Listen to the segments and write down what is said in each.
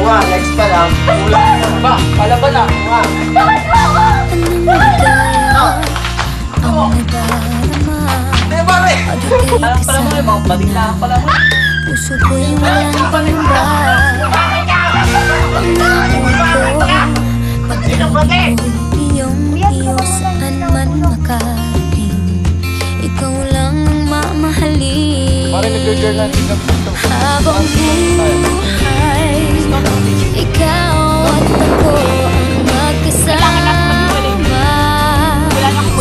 nga, next pa lang. Ba, palaban na. Pala mo yung mga pating na pala mo. Puso ko'y walang pangamba. Pangako ko'y iyong-iyo saan man makarating. Ikaw lang mamahalin. Habang buhay, ikaw at ako ang magkasama.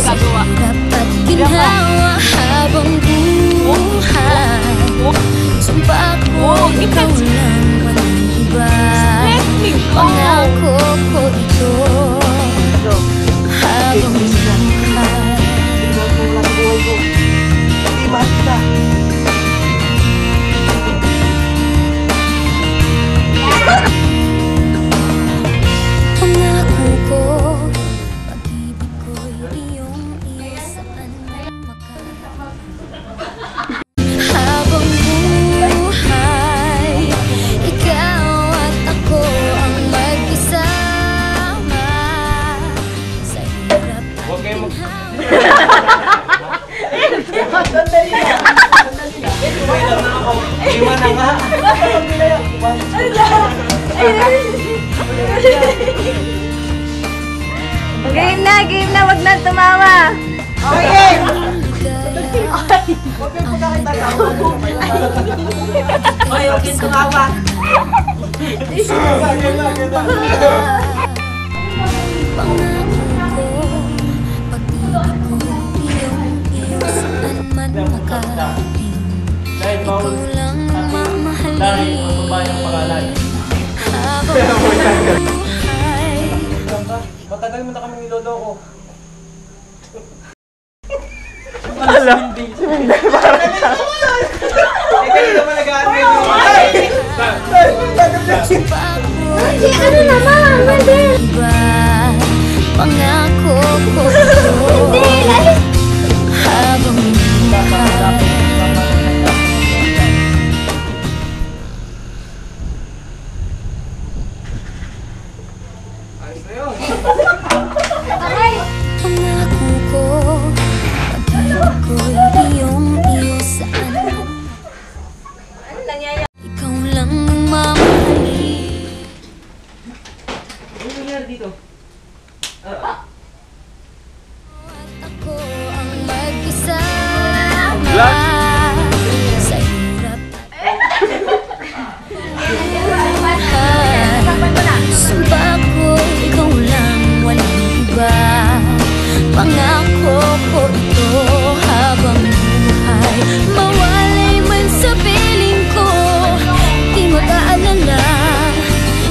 Sa hirap at ginhawa habang buhay, sumpa ko ikaw lang walang iba. Pangako ko ito habang buhay. Pangako ko, pag-ibig ko'y iyong-iyo saan man makarating. Habang buhay, ikaw at ako ang magkasama. Sa hirap at ginhawa. Sandali na. Uy lang na ako. Lima na nga. Game na, wag na tumawa. Okay. Huwag kayong pagkakita na ako. Oy, huwag kayong tumawa. Pangako ko, pag-ibig ko iyong-iyo saan man makarating. Ikaw lang mamahalin. Habang buhay, Matagal mo na kami niloloko. Alam. Kanina pa nag-aargue mo. ano naman, Maldel? Pangako ko ito habang buhay. Pangako ko, pag-ibig ko'y iyong-iyo saan man. Ikaw lang ang mamahalin. Ano nangyari dito? At ako ang magkasama. Sa hirap sumpa ko, ikaw lang walang iba. Pangako ko ito habang buhay. Mawalay man sa piling ko, di mag-aalala.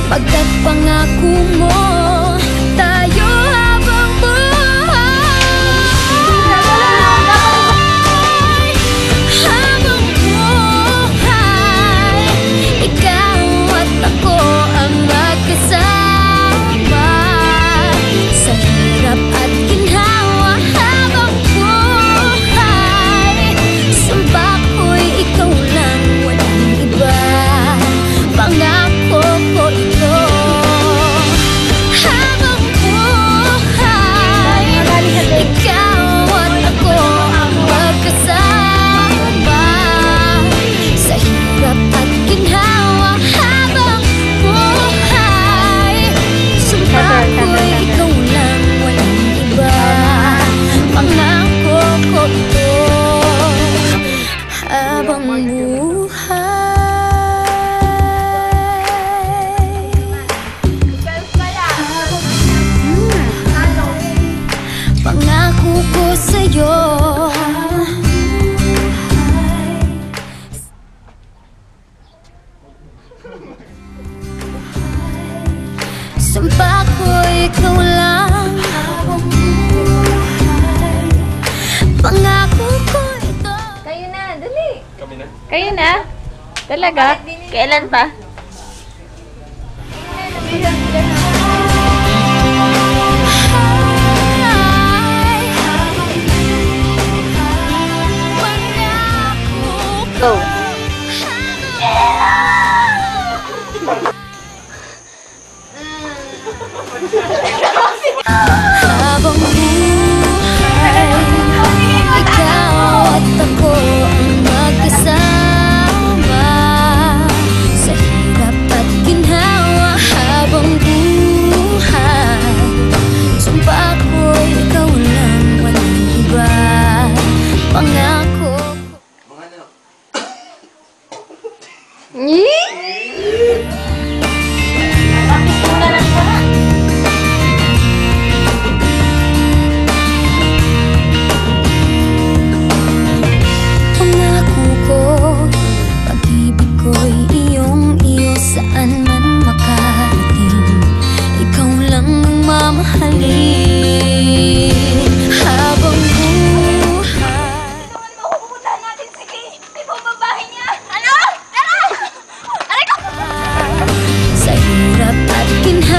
Pagkat pangako mo, tayo habang buhay. Habang buhay, ikaw at ako ang magkasama. Sa hirap at ginhawa habang buhay, sumpa ko'y ikaw lang walang iba. Pangako ko ito habang buhay, ikaw at ako ang magkasama. Sa hirap at ginhawa habang buhay, sumpa ko'y ikaw lang walang iba. Pangako ko ito habang buhay. Pangako ko sa'yo. Sumpa ko ikaw lang habang buhay. Pangako ko ito. Kayo na, dali. Kami na? Kayo na? Talaga? Kailan pa? Go. Habang buhay, ikaw at ako ang magkasama sa hirap at ginhawa. Habang buhay, sumpa ko'y ikaw lang, walang iba. Pangako pangako ko, pag-ibig ko'y iyong-iyo, saan man makarating, ikaw lang ang mamahalin. Habang buhay, Pupuntahan natin, sige. Ikaw babae niya. Ano? Tara! Aray ko! sa hirap at ginhawa.